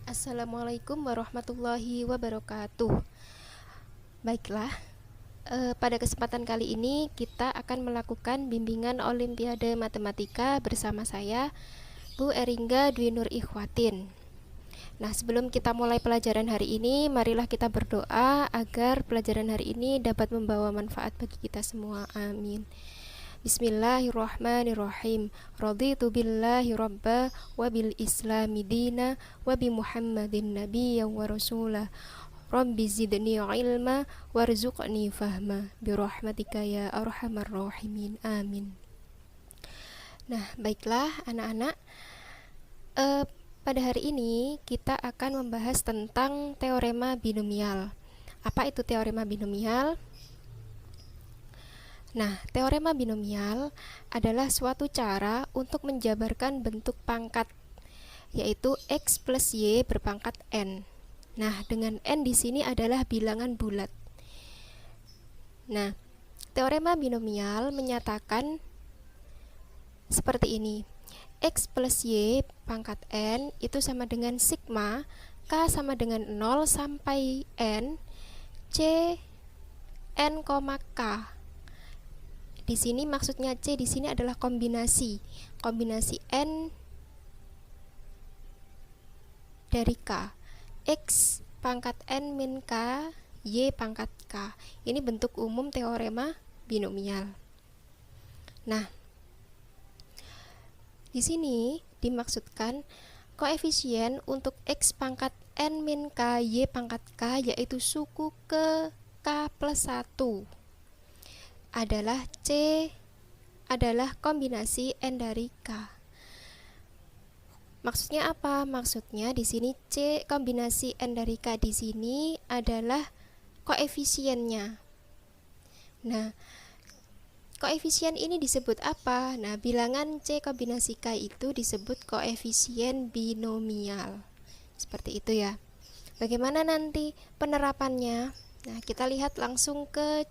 Assalamualaikum warahmatullahi wabarakatuh. Baiklah, pada kesempatan kali ini kita akan melakukan bimbingan Olimpiade Matematika bersama saya, Bu Eringga Dwi Nur Ikhwatin. Nah, sebelum kita mulai pelajaran hari ini, marilah kita berdoa agar pelajaran hari ini dapat membawa manfaat bagi kita semua. Amin. Bismillahirrahmanirrahim. Raditu billahi rabba wa bil islami dina wa bi Muhammadin nabiyyan wa rasulah. Rabbi zidni ilma warzuqni fahma bi rahmatika ya arhamar rahimin. Amin. Nah, baiklah anak-anak, pada hari ini kita akan membahas tentang teorema binomial. Apa itu teorema binomial? Nah, teorema binomial adalah suatu cara untuk menjabarkan bentuk pangkat, yaitu X plus Y berpangkat N. Nah, dengan N di sini adalah bilangan bulat. Nah, teorema binomial menyatakan seperti ini. X plus Y pangkat N itu sama dengan sigma K sama dengan 0 sampai N C N, K. Di sini maksudnya C di sini adalah kombinasi N dari K. X pangkat N min K, Y pangkat K. Ini bentuk umum teorema binomial. Nah, di sini dimaksudkan koefisien untuk X pangkat N min K, Y pangkat K, yaitu suku ke K plus 1. adalah kombinasi N dari K. Maksudnya apa? Maksudnya di sini C kombinasi N dari K di sini adalah koefisiennya. Nah, koefisien ini disebut apa? Nah, bilangan C kombinasi K itu disebut koefisien binomial. Seperti itu ya. Bagaimana nanti penerapannya? Nah, kita lihat langsung ke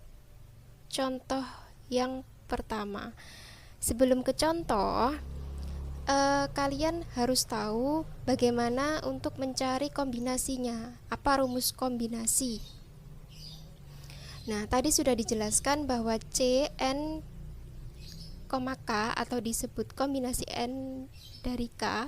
contoh yang pertama. Sebelum ke contoh, kalian harus tahu bagaimana untuk mencari kombinasinya. Apa rumus kombinasi? Nah, tadi sudah dijelaskan bahwa C, N, K atau disebut kombinasi N dari K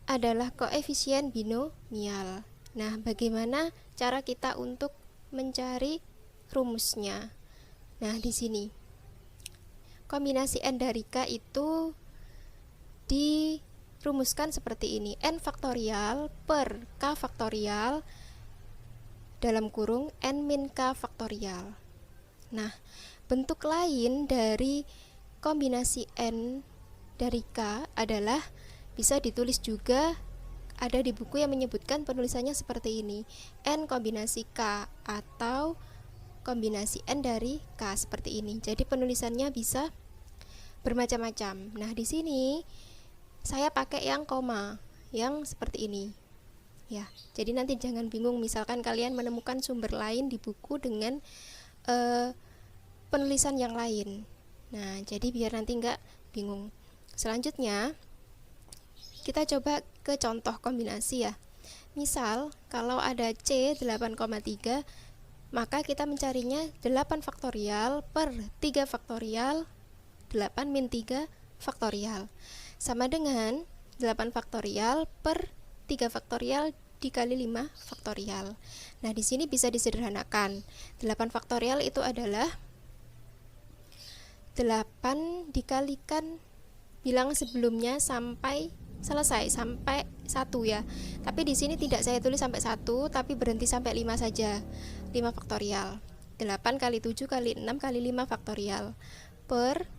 adalah koefisien binomial. Nah, bagaimana cara kita untuk mencari rumusnya? Nah, di sini kombinasi N dari K itu dirumuskan seperti ini: N faktorial per K faktorial dalam kurung N min K faktorial. Nah, bentuk lain dari kombinasi N dari K adalah bisa ditulis juga, ada di buku yang menyebutkan penulisannya seperti ini: N kombinasi K atau kombinasi N dari K, seperti ini. Jadi penulisannya bisa bermacam-macam. Nah, di sini saya pakai yang koma, yang seperti ini. Ya, jadi nanti jangan bingung misalkan kalian menemukan sumber lain di buku dengan penulisan yang lain. Nah, jadi biar nanti nggak bingung. Selanjutnya, kita coba ke contoh kombinasi ya. Misal, kalau ada C 8,3, maka kita mencarinya 8 faktorial per 3 faktorial 8 min 3 faktorial sama dengan 8 faktorial per 3 faktorial dikali 5 faktorial. Nah, di sini bisa disederhanakan. 8 faktorial itu adalah 8 dikalikan bilangan sebelumnya sampai selesai, sampai 1 ya. Tapi di sini tidak saya tulis sampai 1, tapi berhenti sampai 5 saja. 5 faktorial. 8 kali 7 kali 6 kali 5 faktorial per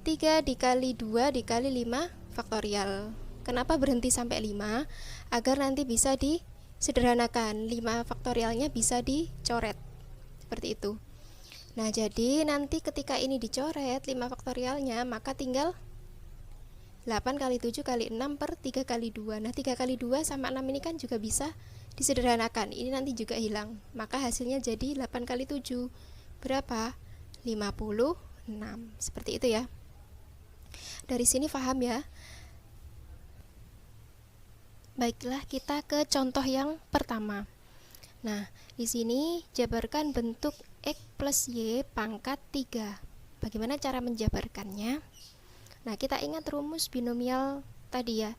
3 dikali 2 dikali 5 faktorial. Kenapa berhenti sampai 5? Agar nanti bisa disederhanakan. 5 faktorialnya bisa dicoret. Seperti itu. Nah, jadi nanti ketika ini dicoret 5 faktorialnya, maka tinggal 8 kali 7 kali 6 per 3 kali 2. Nah, 3 kali 2 sama 6 ini kan juga bisa disederhanakan. Ini nanti juga hilang. Maka hasilnya jadi 8 kali 7. Berapa? 56. Seperti itu ya. Dari sini paham ya? Baiklah, kita ke contoh yang pertama. Nah, di sini jabarkan bentuk X plus Y pangkat 3. Bagaimana cara menjabarkannya? Nah, kita ingat rumus binomial tadi ya.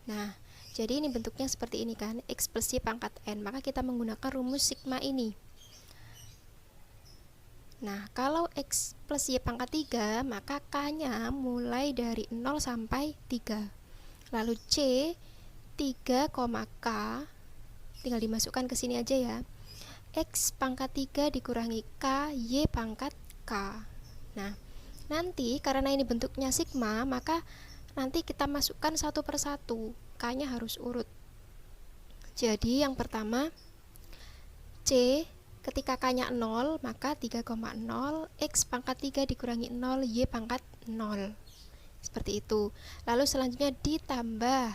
Nah, jadi ini bentuknya seperti ini kan, X plus Y pangkat N. Maka kita menggunakan rumus sigma ini. Nah, kalau X plus Y pangkat 3, maka K-nya mulai dari 0 sampai 3. Lalu C, 3, K, tinggal dimasukkan ke sini aja ya. X pangkat 3 dikurangi K, Y pangkat K. Nah, nanti karena ini bentuknya sigma, maka nanti kita masukkan satu persatu. K-nya harus urut. Jadi yang pertama, C, ketika K-nya 0, maka 3,0, X pangkat 3 dikurangi 0, Y pangkat 0. Seperti itu. Lalu selanjutnya ditambah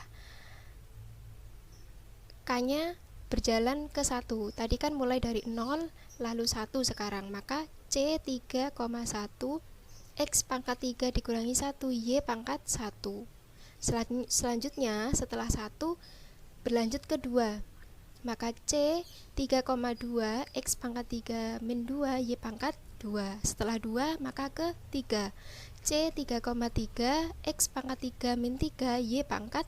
K-nya berjalan ke 1. Tadi kan mulai dari 0 lalu 1 sekarang. Maka C 3,1 X pangkat 3 dikurangi 1 Y pangkat 1. Selanjutnya setelah 1 berlanjut ke 2. Maka C 3,2 X pangkat 3 min 2 Y pangkat 2. Setelah 2 maka ke 3. C 3,3 X pangkat 3 min 3 Y pangkat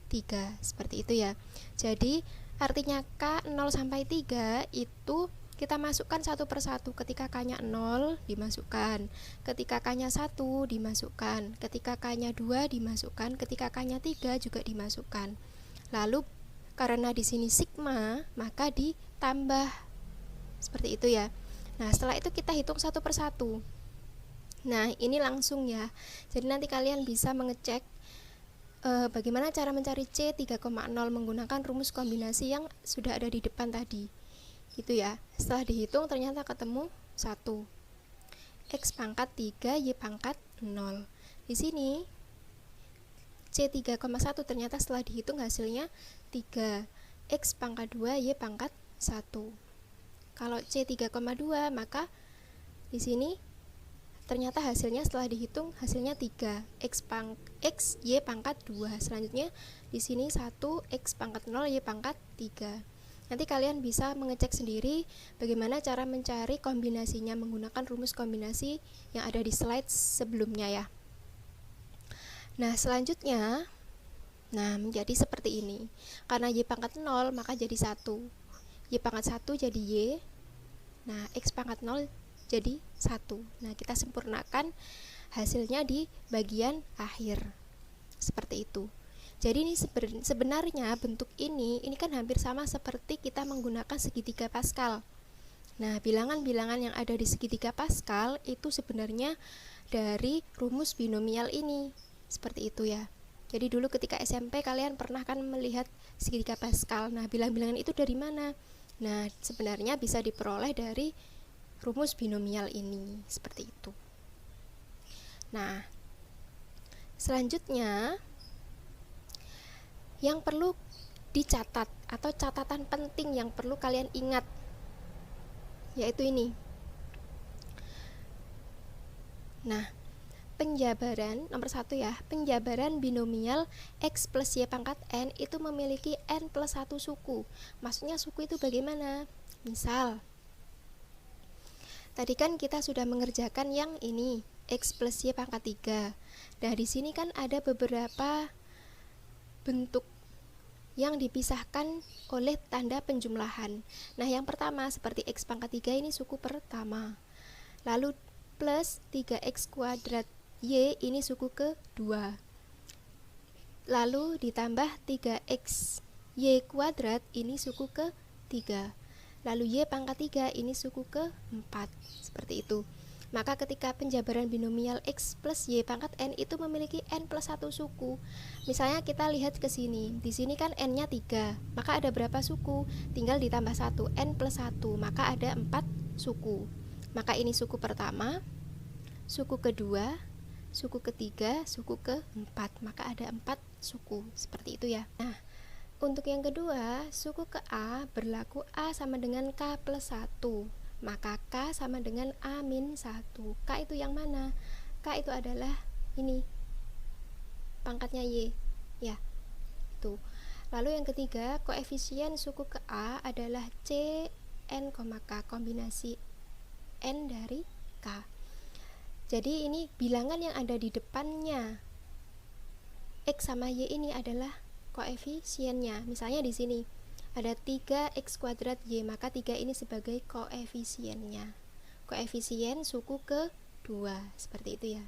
3. Seperti itu ya. Jadi artinya K 0 sampai 3 itu kita masukkan satu persatu. Ketika K-nya 0 dimasukkan, ketika K-nya 1 dimasukkan, ketika K-nya 2 dimasukkan, ketika K-nya 3 juga dimasukkan. Lalu karena di sini sigma, maka ditambah. Seperti itu ya. Nah, setelah itu kita hitung satu persatu. Nah, ini langsung ya. Jadi nanti kalian bisa mengecek bagaimana cara mencari C 3,0 menggunakan rumus kombinasi yang sudah ada di depan tadi. Gitu ya. Setelah dihitung ternyata ketemu 1. X pangkat 3 Y pangkat 0. Di sini C 3,1 ternyata setelah dihitung hasilnya 3. X pangkat 2 Y pangkat 1. Kalau C 3,2 maka di sini ternyata hasilnya setelah dihitung hasilnya 3. X Y pangkat 2. Selanjutnya di sini 1 X pangkat 0 Y pangkat 3. Nanti kalian bisa mengecek sendiri bagaimana cara mencari kombinasinya menggunakan rumus kombinasi yang ada di slide sebelumnya ya. Nah, selanjutnya menjadi seperti ini. Karena Y pangkat 0 maka jadi 1. Y pangkat 1 jadi Y. Nah, X pangkat 0 jadi 1. Nah, kita sempurnakan hasilnya di bagian akhir. Seperti itu. Jadi ini sebenarnya bentuk ini kan hampir sama seperti kita menggunakan segitiga Pascal. Nah, bilangan-bilangan yang ada di segitiga Pascal itu sebenarnya dari rumus binomial ini. Seperti itu ya. Jadi dulu ketika SMP kalian pernah kan melihat segitiga Pascal. Nah, bilangan-bilangan itu dari mana? Nah, sebenarnya bisa diperoleh dari rumus binomial ini. Seperti itu. Nah, selanjutnya yang perlu dicatat atau catatan penting yang perlu kalian ingat yaitu ini. Nah, penjabaran nomor 1 ya, penjabaran binomial X plus Y pangkat N itu memiliki N plus 1 suku. Maksudnya suku itu bagaimana? Misal tadi kan kita sudah mengerjakan yang ini, X plus Y pangkat 3. Nah, di sini kan ada beberapa bentuk yang dipisahkan oleh tanda penjumlahan. Nah, yang pertama seperti X pangkat 3 ini suku pertama. Lalu plus 3X kuadrat Y ini suku kedua. Lalu ditambah 3X Y kuadrat ini suku ketiga. Lalu Y pangkat 3 ini suku ke-4. Seperti itu. Maka ketika penjabaran binomial X plus Y pangkat N itu memiliki N plus 1 suku. Misalnya kita lihat ke sini. Di sini kan N-nya 3. Maka ada berapa suku? Tinggal ditambah 1. N plus 1. Maka ada 4 suku. Maka ini suku pertama, suku kedua, suku ketiga, suku ke-4. Maka ada 4 suku. Seperti itu ya. Nah, untuk yang kedua, suku ke A berlaku A sama dengan K plus 1. Maka K sama dengan A min 1. K itu yang mana? K itu adalah ini, pangkatnya Y. Ya, itu. Lalu yang ketiga, koefisien suku ke A adalah C N, K, kombinasi N dari K. Jadi ini bilangan yang ada di depannya X sama Y ini adalah koefisiennya. Misalnya di sini ada 3x kuadrat Y, maka 3 ini sebagai koefisiennya. Koefisien suku ke 2, seperti itu ya.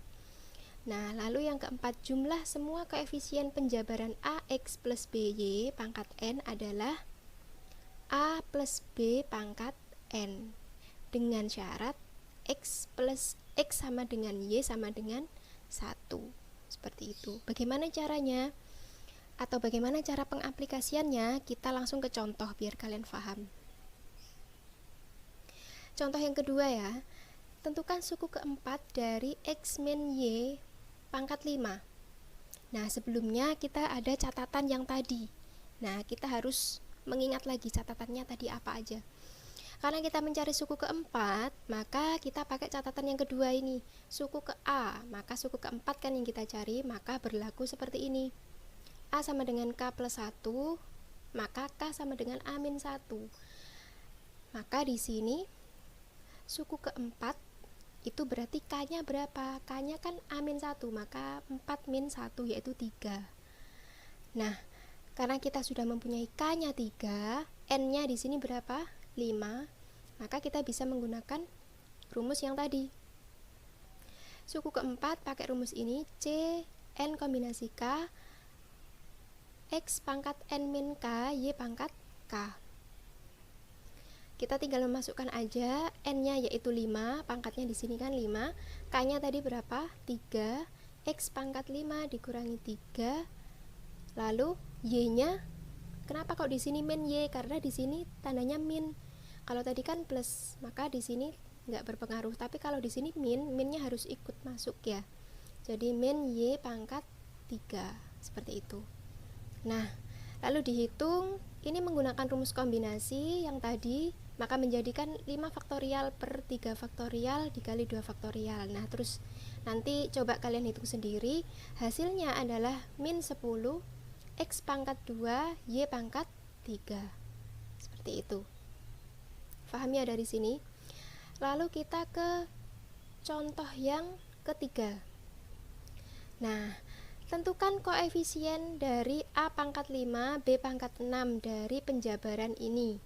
Nah, lalu yang keempat, jumlah semua koefisien penjabaran AX plus BY pangkat N adalah A plus B pangkat N, dengan syarat X sama dengan Y sama dengan 1. Seperti itu. Bagaimana caranya? Atau bagaimana cara pengaplikasiannya? Kita langsung ke contoh biar kalian paham. Contoh yang kedua ya. Tentukan suku keempat dari X min Y pangkat 5. Nah, sebelumnya kita ada catatan yang tadi. Nah, kita harus mengingat lagi catatannya tadi apa aja. Karena kita mencari suku keempat, maka kita pakai catatan yang kedua ini, suku ke A. Maka suku keempat kan yang kita cari, maka berlaku seperti ini. A sama dengan K plus 1, maka K sama dengan A min 1. Maka di sini suku keempat itu berarti K-nya berapa? K-nya kan A min 1, maka 4 min 1 yaitu 3. Nah, karena kita sudah mempunyai K-nya 3, N-nya di sini berapa? 5, maka kita bisa menggunakan rumus yang tadi. Suku keempat pakai rumus ini, C N kombinasi K, X pangkat N min K, Y pangkat K. Kita tinggal memasukkan aja, N-nya yaitu 5, pangkatnya di sini kan 5, K-nya tadi berapa? 3, X pangkat 5 dikurangi 3, lalu Y-nya, kenapa kok di sini min Y? Karena di sini tandanya min. Kalau tadi kan plus, maka di sini nggak berpengaruh. Tapi kalau di sini minnya harus ikut masuk ya. Jadi min Y pangkat 3, seperti itu. Nah, lalu dihitung, ini menggunakan rumus kombinasi yang tadi, maka menjadikan 5 faktorial per 3 faktorial dikali 2 faktorial. Nah, terus nanti coba kalian hitung sendiri, hasilnya adalah min 10, X pangkat 2, Y pangkat 3. Seperti itu. Paham ya dari sini? Lalu kita ke contoh yang ketiga. Nah, tentukan koefisien dari A pangkat 5, B pangkat 6 dari penjabaran ini.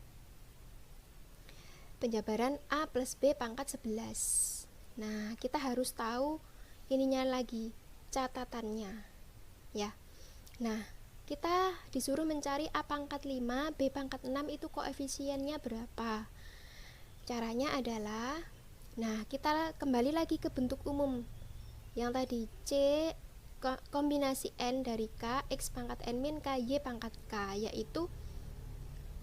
Penjabaran A plus B pangkat 11. Nah, kita harus tahu ininya lagi, catatannya. Ya. Nah, kita disuruh mencari A pangkat 5, B pangkat 6 itu koefisiennya berapa? Caranya adalah, nah kita kembali lagi ke bentuk umum yang tadi, C kombinasi N dari K, X pangkat N min K, Y pangkat K, yaitu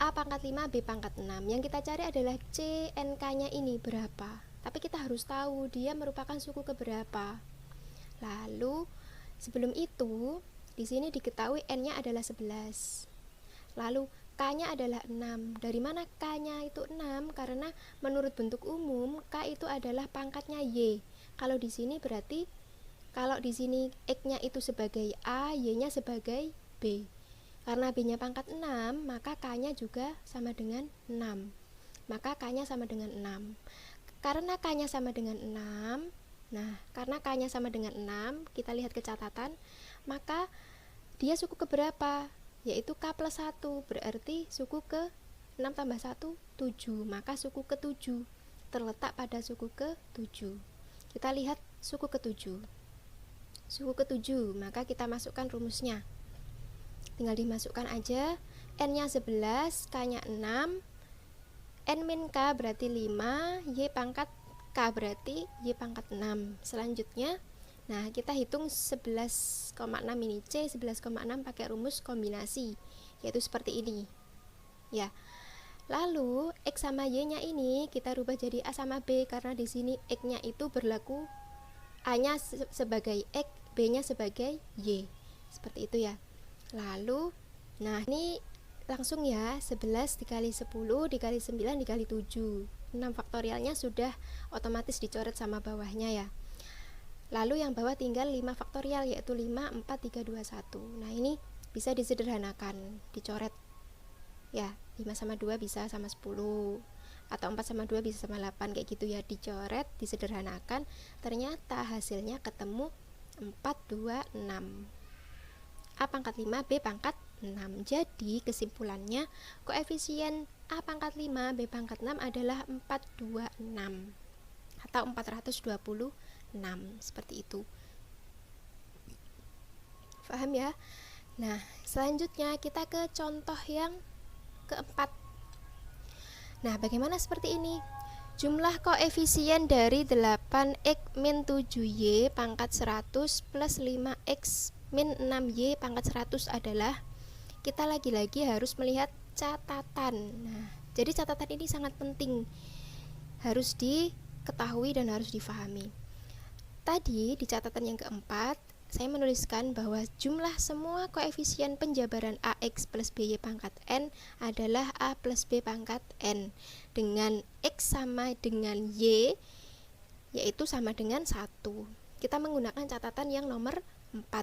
A pangkat 5, B pangkat 6. Yang kita cari adalah C N K nya ini berapa, tapi kita harus tahu dia merupakan suku keberapa. Lalu sebelum itu di sini diketahui N nya adalah 11, lalu K-nya adalah 6. Dari mana K-nya itu 6? Karena menurut bentuk umum K itu adalah pangkatnya Y. Kalau di sini berarti kalau di sini X-nya itu sebagai A, Y-nya sebagai B. Karena B-nya pangkat 6, maka K-nya juga sama dengan 6. Maka K-nya sama dengan 6. Karena K-nya sama dengan 6, nah, karena K-nya sama dengan 6, kita lihat ke catatan, maka dia suku keberapa? Yaitu K plus 1, berarti suku ke 6 tambah 1, 7, maka suku ke 7 terletak pada suku ke 7. Kita lihat suku ke 7. Suku ke 7, maka kita masukkan rumusnya. Tinggal dimasukkan aja, N-nya 11, K-nya 6, N min K berarti 5, Y pangkat K berarti Y pangkat 6. Selanjutnya, nah, kita hitung 11,6 ini, C 11,6 pakai rumus kombinasi, yaitu seperti ini. Ya. Lalu X sama Y-nya ini kita rubah jadi A sama B, karena di sini X-nya itu berlaku A-nya sebagai X, B-nya sebagai Y. Seperti itu ya. Lalu, nah ini langsung ya, 11 dikali 10 dikali 9 dikali 7. 6 faktorialnya sudah otomatis dicoret sama bawahnya ya. Lalu yang bawah tinggal 5 faktorial, yaitu 5, 4, 3, 2, 1. Nah, ini bisa disederhanakan, dicoret ya. 5 sama 2 bisa sama 10, atau 4 sama 2 bisa sama 8, kayak gitu ya, dicoret, disederhanakan, ternyata hasilnya ketemu 4, 2, 6. A pangkat 5, B pangkat 6. Jadi kesimpulannya koefisien A pangkat 5, B pangkat 6 adalah 426 atau 426, seperti itu. Paham ya? Nah, selanjutnya kita ke contoh yang keempat. Nah, bagaimana seperti ini? Jumlah koefisien dari 8x min 7y pangkat 100 plus 5x min 6y pangkat 100 adalah, kita lagi-lagi harus melihat catatan. Nah, jadi catatan ini sangat penting, harus diketahui dan harus difahami. Tadi di catatan yang keempat, saya menuliskan bahwa jumlah semua koefisien penjabaran AX plus BY pangkat N adalah A plus B pangkat N, dengan X sama dengan Y, yaitu sama dengan 1. Kita menggunakan catatan yang nomor 4.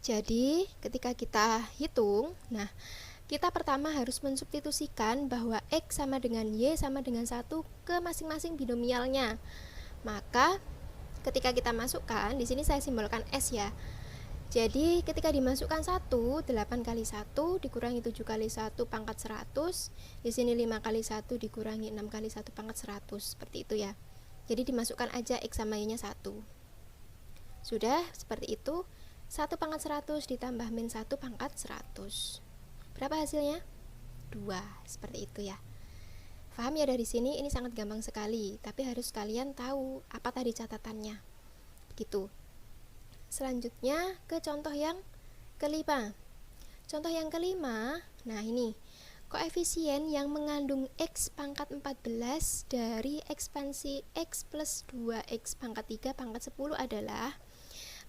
Jadi ketika kita hitung, nah kita pertama harus mensubstitusikan bahwa X sama dengan Y sama dengan 1 ke masing-masing binomialnya. Maka ketika kita masukkan, di sini saya simbolkan S ya. Jadi ketika dimasukkan 1, 8 kali 1 dikurangi 7 kali 1 pangkat 100. Di sini 5 kali 1 dikurangi 6 kali 1 pangkat 100, seperti itu ya. Jadi dimasukkan aja X sama Y nya 1. Sudah seperti itu. 1 pangkat 100 ditambah min 1 pangkat 100. Berapa hasilnya? 2, seperti itu ya. Paham ya dari sini? Ini sangat gampang sekali, tapi harus kalian tahu apa tadi catatannya. Begitu. Selanjutnya ke contoh yang kelima. Contoh yang kelima, nah ini, koefisien yang mengandung X pangkat 14 dari ekspansi X plus 2X pangkat 3 pangkat 10 adalah,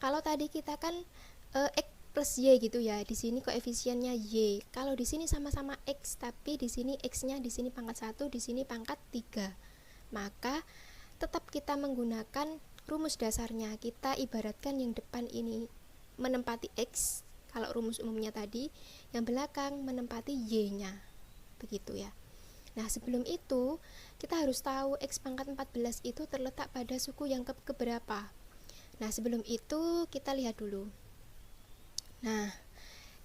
kalau tadi kita kan X plus Y gitu ya, di sini koefisiennya Y. Kalau di sini sama-sama X, tapi di sini X-nya di sini pangkat 1, di sini pangkat 3. Maka tetap kita menggunakan rumus dasarnya. Kita ibaratkan yang depan ini menempati X, kalau rumus umumnya tadi, yang belakang menempati Y-nya. Begitu ya. Nah, sebelum itu kita harus tahu X pangkat 14 itu terletak pada suku yang keberapa. Nah, sebelum itu kita lihat dulu. Nah,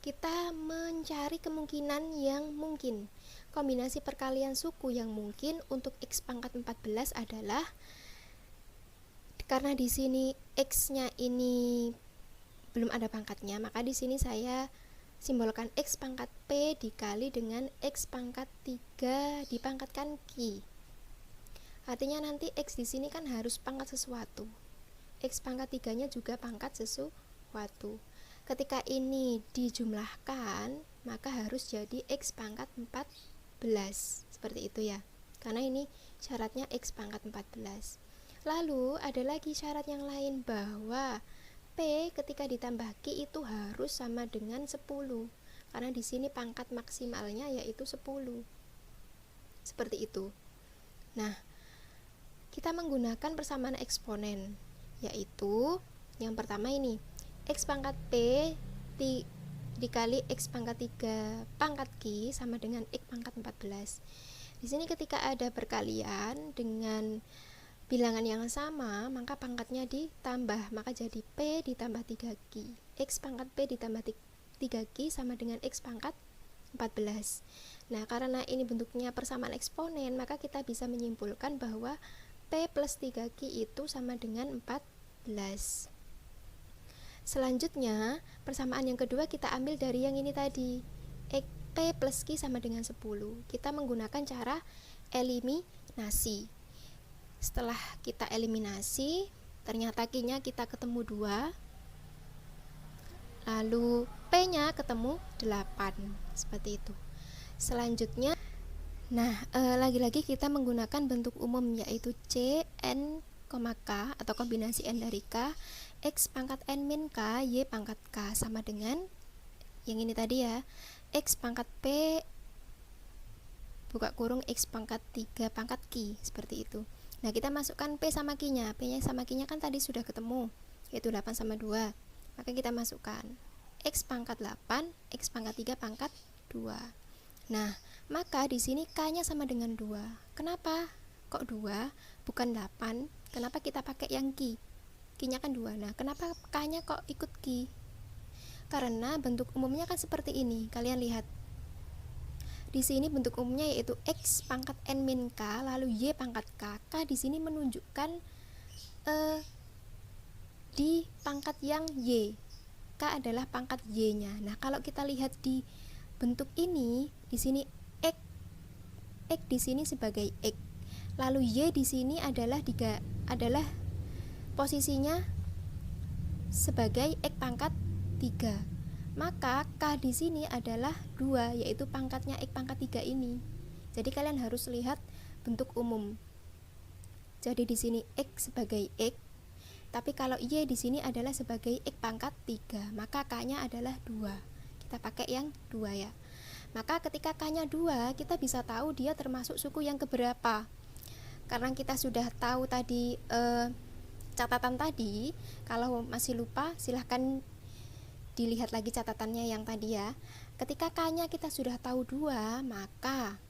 kita mencari kemungkinan yang mungkin. Kombinasi perkalian suku yang mungkin untuk X pangkat 14 adalah, karena di sini X-nya ini belum ada pangkatnya, maka di sini saya simbolkan X pangkat P dikali dengan X pangkat 3 dipangkatkan Q. Artinya nanti X di sini kan harus pangkat sesuatu. X pangkat 3-nya juga pangkat sesuatu. Ketika ini dijumlahkan, maka harus jadi X pangkat 14. Seperti itu ya. Karena ini syaratnya X pangkat 14. Lalu ada lagi syarat yang lain, bahwa P ketika ditambah Q itu harus sama dengan 10. Karena di sini pangkat maksimalnya yaitu 10. Seperti itu. Nah, kita menggunakan persamaan eksponen, yaitu yang pertama ini X pangkat P dikali X pangkat 3 pangkat Q sama dengan X pangkat 14. Di sini ketika ada perkalian dengan bilangan yang sama, maka pangkatnya ditambah, maka jadi P ditambah 3Q. X pangkat P ditambah 3Q sama dengan X pangkat 14. Nah, karena ini bentuknya persamaan eksponen, maka kita bisa menyimpulkan bahwa P plus 3Q itu sama dengan 14. Selanjutnya, persamaan yang kedua kita ambil dari yang ini tadi. P plus Q sama dengan 10. Kita menggunakan cara eliminasi. Setelah kita eliminasi, ternyata Q-nya kita ketemu 2. Lalu P-nya ketemu 8. Seperti itu. Selanjutnya, nah, lagi-lagi kita menggunakan bentuk umum, yaitu C, N, K, atau kombinasi N dari K, X pangkat N min K, Y pangkat K, sama dengan yang ini tadi ya, X pangkat P buka kurung X pangkat 3 pangkat Q, seperti itu. Nah, kita masukkan P sama Q-nya. P-nya sama Q-nya kan tadi sudah ketemu, yaitu 8 sama 2. Maka kita masukkan X pangkat 8, X pangkat 3 pangkat 2. Nah, maka di sini K-nya sama dengan 2. Kenapa? Kok 2? Bukan 8. Kenapa kita pakai yang Q? Q-nya kan 2. Nah, kenapa K-nya kok ikut Q? Karena bentuk umumnya kan seperti ini. Kalian lihat. Di sini bentuk umumnya yaitu X pangkat N min K, lalu Y pangkat K. K di sini menunjukkan di pangkat yang Y. K adalah pangkat Y-nya. Nah, kalau kita lihat di bentuk ini, di sini X di sini sebagai X. Lalu Y di sini adalah posisinya sebagai X pangkat 3. Maka K di sini adalah 2, yaitu pangkatnya X pangkat 3 ini. Jadi kalian harus lihat bentuk umum. Jadi di sini X sebagai X, tapi kalau Y di sini adalah sebagai X pangkat 3, maka K-nya adalah 2. Kita pakai yang 2 ya. Maka ketika K-nya 2, kita bisa tahu dia termasuk suku yang keberapa. Karena kita sudah tahu tadi catatan tadi, kalau masih lupa silahkan dilihat lagi catatannya yang tadi ya. Ketika K-nya kita sudah tahu 2, maka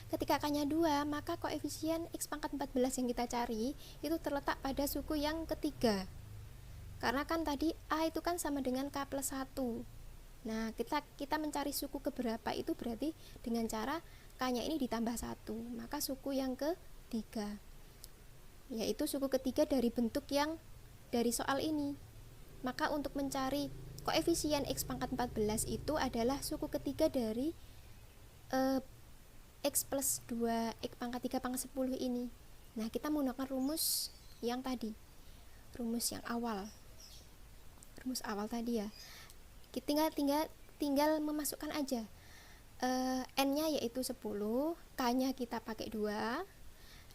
ketika K-nya 2, maka koefisien X pangkat 14 yang kita cari itu terletak pada suku yang ketiga. Karena kan tadi A itu kan sama dengan K plus 1. Nah, kita mencari suku keberapa itu berarti dengan cara K-nya ini ditambah 1. Maka suku yang ketiga, yaitu suku ketiga dari bentuk yang dari soal ini. Maka untuk mencari koefisien X pangkat 14 itu adalah suku ketiga dari X plus 2, X pangkat 3 pangkat 10 ini. Nah, kita menggunakan rumus yang tadi, rumus yang awal, rumus awal tadi ya. Kita tinggal memasukkan aja N-nya yaitu 10, K-nya kita pakai 2,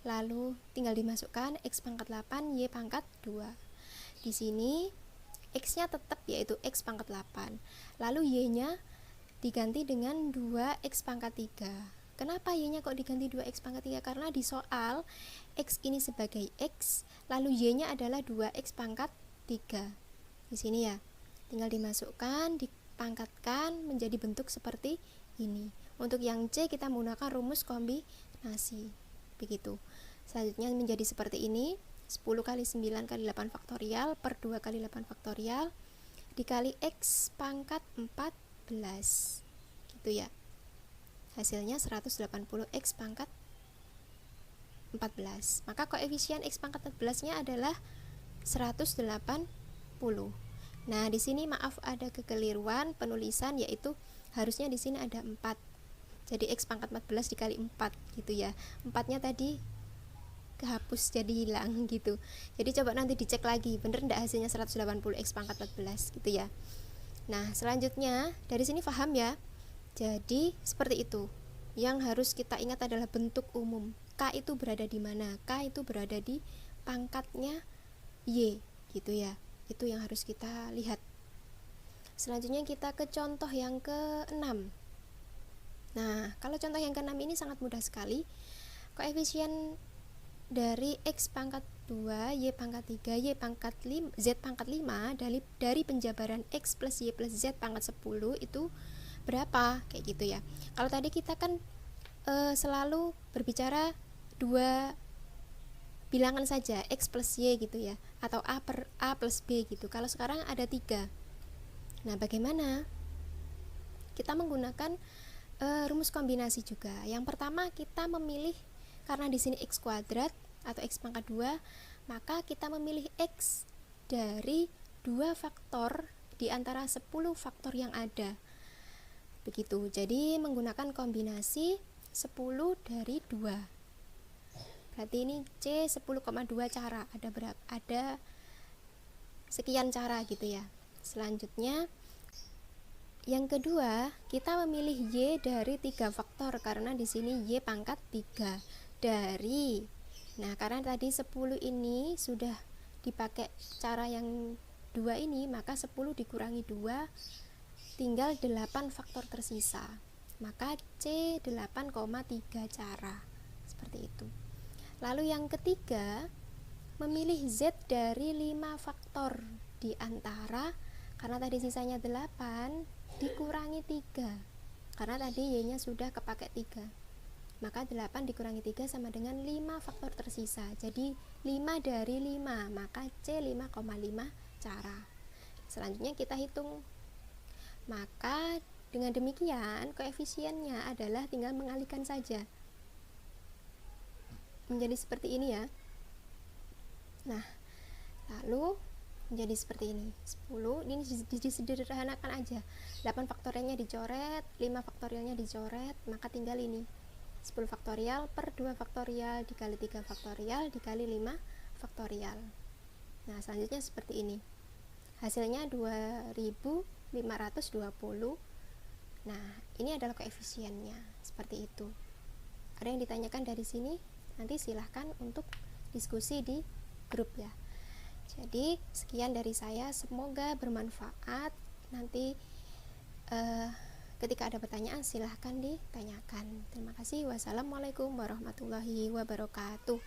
lalu tinggal dimasukkan X pangkat 8, Y pangkat 2. Di sini X-nya tetap yaitu X pangkat 8. Lalu Y-nya diganti dengan 2X pangkat 3. Kenapa Y-nya kok diganti 2X pangkat 3? Karena di soal X ini sebagai X, lalu Y-nya adalah 2X pangkat 3. Di sini ya, tinggal dimasukkan, dipangkatkan menjadi bentuk seperti ini. Untuk yang C kita menggunakan rumus kombinasi. Begitu. Selanjutnya menjadi seperti ini. 10 kali 9 kali 8 faktorial per 2 kali 8 faktorial dikali X pangkat 14 gitu ya. Hasilnya 180X pangkat 14. Maka koefisien X pangkat 14 nya adalah 180. Nah, di sini maaf ada kekeliruan penulisan, yaitu harusnya di sini ada 4. Jadi X pangkat 14 dikali 4 gitu ya. 4-nya tadi kehapus jadi hilang gitu. Jadi coba nanti dicek lagi bener ndak hasilnya 180X pangkat 14 gitu ya. Nah, selanjutnya dari sini paham ya. Jadi seperti itu. Yang harus kita ingat adalah bentuk umum. K itu berada di mana? K itu berada di pangkatnya Y gitu ya. Itu yang harus kita lihat. Selanjutnya kita ke contoh yang ke-6. Nah, kalau contoh yang ke-6 ini sangat mudah sekali. Koefisien dari X pangkat 2, Y pangkat 3, Y pangkat 5, Z pangkat 5 dari penjabaran X plus Y plus Z pangkat 10 itu berapa? Kayak gitu ya. Kalau tadi kita kan selalu berbicara 2 bilangan saja, X plus Y gitu ya, atau A per A plus B gitu. Kalau sekarang ada 3. Nah, bagaimana? Kita menggunakan rumus kombinasi juga. Yang pertama kita memilih, karena di sini X kuadrat atau X pangkat 2, maka kita memilih X dari 2 faktor di antara 10 faktor yang ada. Begitu. Jadi menggunakan kombinasi 10 dari 2. Berarti ini C 10,2 cara. Ada berapa? Ada sekian cara gitu ya. Selanjutnya yang kedua, kita memilih Y dari 3 faktor karena di sini Y pangkat 3 dari. Nah, karena tadi 10 ini sudah dipakai cara yang 2 ini, maka 10 dikurangi 2 tinggal 8 faktor tersisa. Maka C 8,3 cara. Seperti itu. Lalu yang ketiga, memilih Z dari 5 faktor di antara Karena tadi sisanya 8 dikurangi 3, karena tadi Y nya sudah kepake 3, maka 8 dikurangi 3 sama dengan 5 faktor tersisa. Jadi 5 dari 5, maka C 5,5 cara. Selanjutnya kita hitung. Maka dengan demikian koefisiennya adalah tinggal mengalihkan saja menjadi seperti ini ya. Nah, lalu menjadi seperti ini. 10 ini disederhanakan aja. 8 faktorialnya dicoret, 5 faktorialnya dicoret, maka tinggal ini 10 faktorial per 2 faktorial dikali 3 faktorial dikali 5 faktorial. Nah, selanjutnya seperti ini. Hasilnya 2520. Nah, ini adalah koefisiennya. Seperti itu. Ada yang ditanyakan dari sini? Nanti silahkan untuk diskusi di grup ya. Jadi sekian dari saya, semoga bermanfaat. Nanti ketika ada pertanyaan silahkan ditanyakan. Terima kasih. Wassalamualaikum warahmatullahi wabarakatuh.